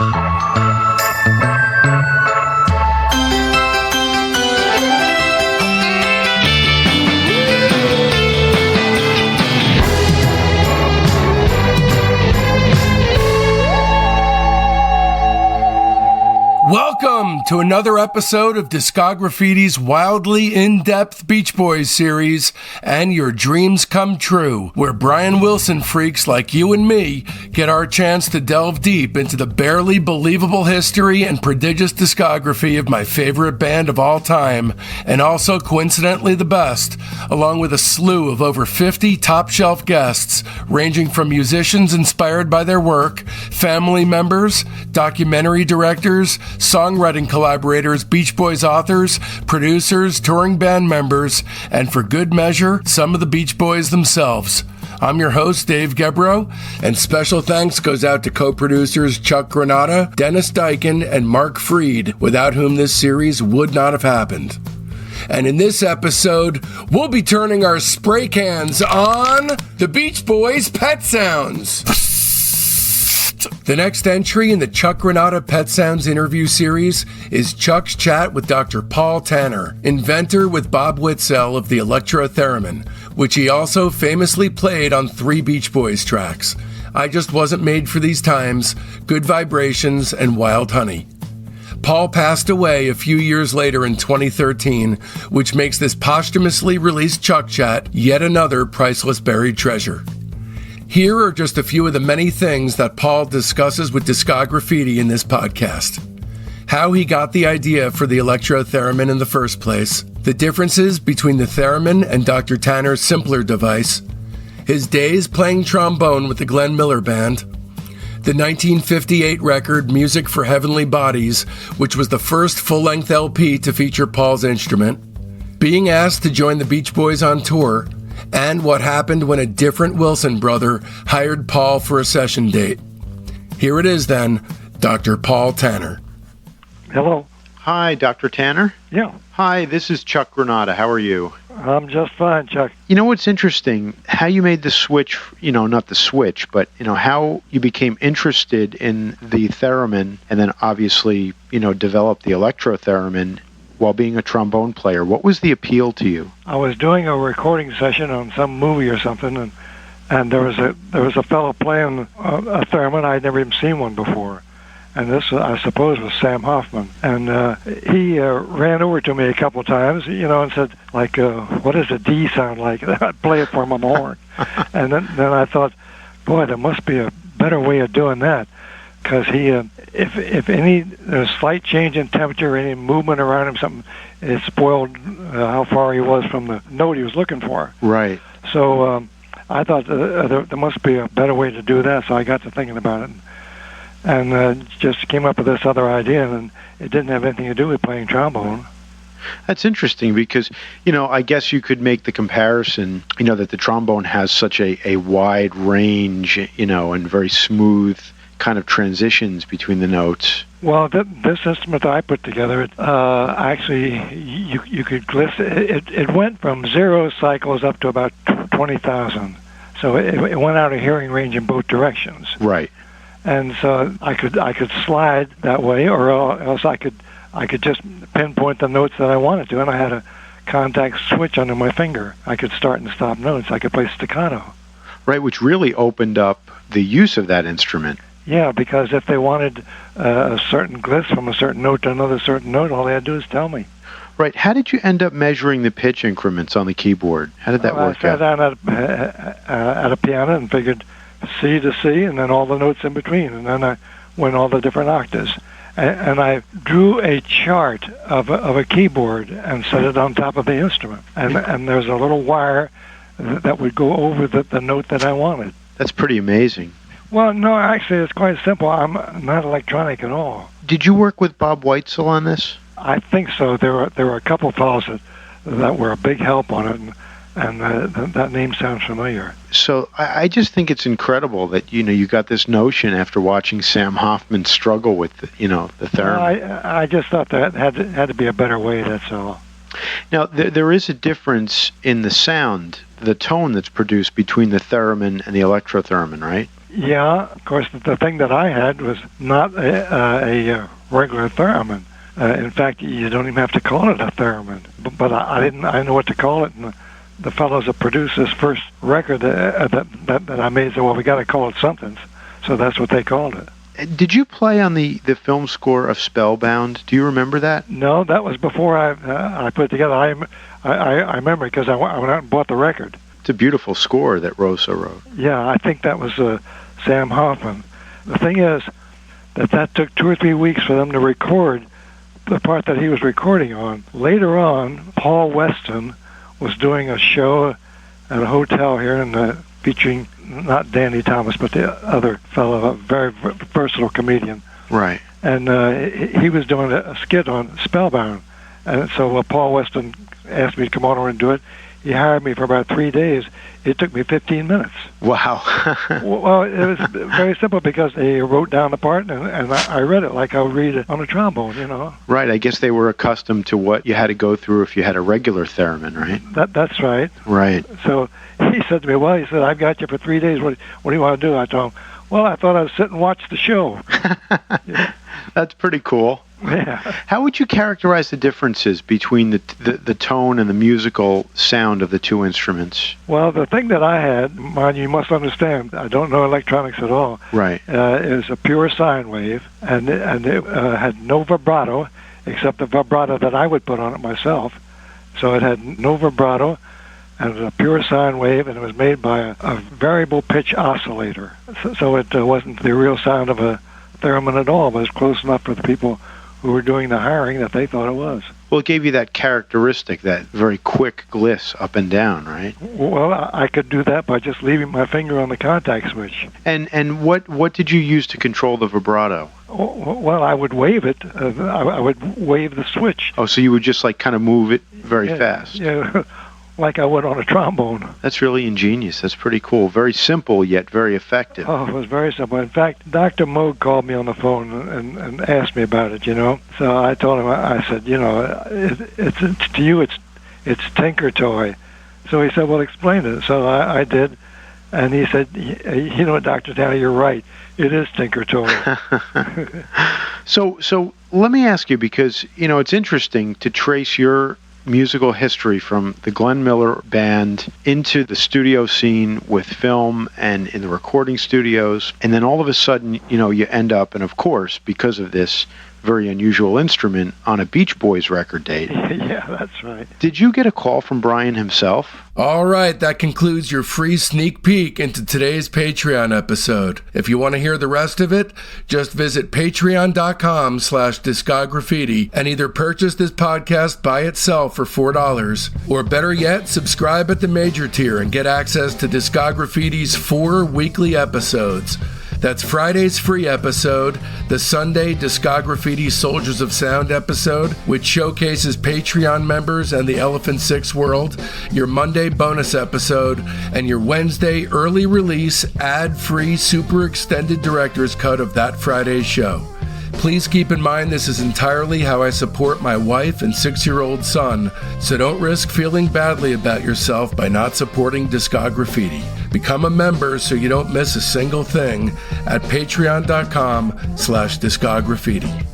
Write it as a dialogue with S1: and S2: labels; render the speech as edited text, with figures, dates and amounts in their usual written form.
S1: Welcome to another episode of Discograffiti's wildly in-depth Beach Boys series and Your Dreams Come True, where Brian Wilson freaks like you and me get our chance to delve deep into the barely believable history and prodigious discography of my favorite band of all time, and also coincidentally the best, along with a slew of over 50 top-shelf guests, ranging from musicians inspired by their work, family members, documentary directors, songwriting collaborators, Beach Boys authors, producers, touring band members, and for good measure, some of the Beach Boys themselves. I'm your host, Dave Gebrow, and special thanks goes out to co-producers Chuck Granata, Dennis Dykin, and Mark Freed, without whom this series would not have happened. And in this episode, we'll be turning our spray cans on the Beach Boys' Pet Sounds. The next entry in the Chuck Granata Pet Sounds interview series is Chuck's chat with Dr. Paul Tanner, inventor with Bob Whitsell of the Electro-Theremin, which he also famously played on 3 Beach Boys tracks: I Just Wasn't Made for These Times, Good Vibrations, and Wild Honey. Paul passed away a few years later in 2013, which makes this posthumously released Chuck chat yet another priceless buried treasure. Here are just a few of the many things that Paul discusses with Discograffiti in this podcast. How he got the idea for the Electro-Theremin in the first place, the differences between the Theremin and Dr. Tanner's simpler device, his days playing trombone with the Glenn Miller Band, the 1958 record Music for Heavenly Bodies, which was the first full-length LP to feature Paul's instrument, being asked to join the Beach Boys on tour, and what happened when a different Wilson brother hired Paul for a session date. Here it is then, Dr. Paul Tanner.
S2: Hello.
S3: Hi, Dr. Tanner.
S2: Yeah.
S3: Hi, this is Chuck Granata. How are you?
S2: I'm just fine, Chuck.
S3: You know what's interesting? How you made the switch, not the switch, but, how you became interested in the theremin and then obviously, developed the Electro-Theremin while being a trombone player. What was the appeal to you?
S2: I was doing a recording session on some movie or something, and there was a fellow playing a theremin. I'd never even seen one before, and this, I suppose, was Sam Hoffman. And he ran over to me a couple times, and said, like, what does a D sound like? I'd play it for him on the horn. And then I thought, boy, there must be a better way of doing that. Because he, if there's slight change in temperature, any movement around him, something, it spoiled how far he was from the note he was looking for.
S3: Right.
S2: So I thought there must be a better way to do that. So I got to thinking about it, and just came up with this other idea, and it didn't have anything to do with playing trombone.
S3: That's interesting because, I guess you could make the comparison, that the trombone has such a wide range, and very smooth kind of transitions between the notes.
S2: Well, this instrument I put together, actually, you could gliss it went from 0 cycles up to about 20,000. So it went out of hearing range in both directions.
S3: Right.
S2: And so I could slide that way, or else I could just pinpoint the notes that I wanted to, and I had a contact switch under my finger. I could start and stop notes. I could play staccato.
S3: Right, which really opened up the use of that instrument.
S2: Yeah, because if they wanted a certain gliss from a certain note to another certain note, all they had to do is tell me.
S3: Right. How did you end up measuring the pitch increments on the keyboard? How did that work out?
S2: I sat down at a piano and figured C to C, and then all the notes in between, and then I went all the different octaves. And I drew a chart of a keyboard and set it on top of the instrument. And there's a little wire that would go over the note that I wanted.
S3: That's pretty amazing.
S2: Well, no, actually, it's quite simple. I'm not electronic at all.
S3: Did you work with Bob Whitsell on this?
S2: I think so. There were a couple fellows that were a big help on it, and that name sounds familiar.
S3: So I just think it's incredible that you got this notion after watching Sam Hoffman struggle with the theremin.
S2: I just thought that had to be a better way. That's all.
S3: Now there is a difference in the sound, the tone that's produced between the theremin and the Electro-Theremin, right?
S2: Yeah, of course, the thing that I had was not a regular theremin. In fact, you don't even have to call it a theremin. But I didn't know what to call it, and the fellows that produced this first record that I made said, well, we got to call it something. So that's what they called it.
S3: Did you play on the film score of Spellbound? Do you remember that?
S2: No, that was before I put it together. I remember because I went out and bought the record.
S3: It's a beautiful score that Rosa wrote.
S2: Yeah, I think that was Sam Hoffman. The thing is that took 2 or 3 weeks for them to record the part that he was recording on. Later on, Paul Weston was doing a show at a hotel here featuring not Danny Thomas, but the other fellow, a very versatile comedian.
S3: Right.
S2: And he was doing a skit on Spellbound. And so Paul Weston asked me to come on over and do it. He hired me for about 3 days. It took me 15 minutes.
S3: Wow.
S2: Well, it was very simple because they wrote down the part, and I read it like I would read it on a trombone, you know.
S3: Right. I guess they were accustomed to what you had to go through if you had a regular theremin, right?
S2: That's right.
S3: Right.
S2: So he said to me, well, he said, I've got you for 3 days. What do you want to do? I told him, well, I thought I'd sit and watch the show. Yeah.
S3: That's pretty cool.
S2: Yeah.
S3: How would you characterize the differences between the tone and the musical sound of the two instruments?
S2: Well, the thing that I had, mind you must understand, I don't know electronics at all.
S3: Right.
S2: Is a pure sine wave, and it had no vibrato, except the vibrato that I would put on it myself. So it had no vibrato, and it was a pure sine wave, and it was made by a variable pitch oscillator. So it wasn't the real sound of a theremin at all, but it was close enough for the people who were doing the hiring that they thought it was.
S3: Well, it gave you that characteristic, that very quick gliss up and down, right?
S2: Well, I could do that by just leaving my finger on the contact switch.
S3: And what did you use to control the vibrato?
S2: Well, I would wave it. I would wave the switch.
S3: Oh, so you would just like kind of move it very fast.
S2: Yeah, like I would on a trombone.
S3: That's really ingenious. That's pretty cool. Very simple, yet very effective.
S2: Oh, it was very simple. In fact, Dr. Moog called me on the phone and asked me about it, you know. So I told him, I said, you know, it's to you, it's Tinker Toy. So he said, well, explain it. So I did. And he said, you know, Dr. Tanner, you're right. It is Tinker Toy.
S3: So let me ask you, because, you know, it's interesting to trace your musical history from the Glenn Miller Band into the studio scene with film and in the recording studios, and then all of a sudden, you know, you end up, and of course, because of this very unusual instrument, on a Beach Boys record date.
S2: Yeah, that's right.
S3: Did you get a call from Brian himself?
S1: All right, that concludes your free sneak peek into today's Patreon episode. If you want to hear the rest of it, just visit patreon.com/discograffiti and either purchase this podcast by itself for $4, or better yet, subscribe at the major tier and get access to Discograffiti's 4 weekly episodes. That's Friday's free episode, the Sunday Discograffiti Soldiers of Sound episode, which showcases Patreon members and the Elephant Six world, your Monday bonus episode, and your Wednesday early release ad-free super extended director's cut of that Friday's show. Please keep in mind this is entirely how I support my wife and 6-year-old son, so don't risk feeling badly about yourself by not supporting Discograffiti. Become a member so you don't miss a single thing at patreon.com/discograffiti.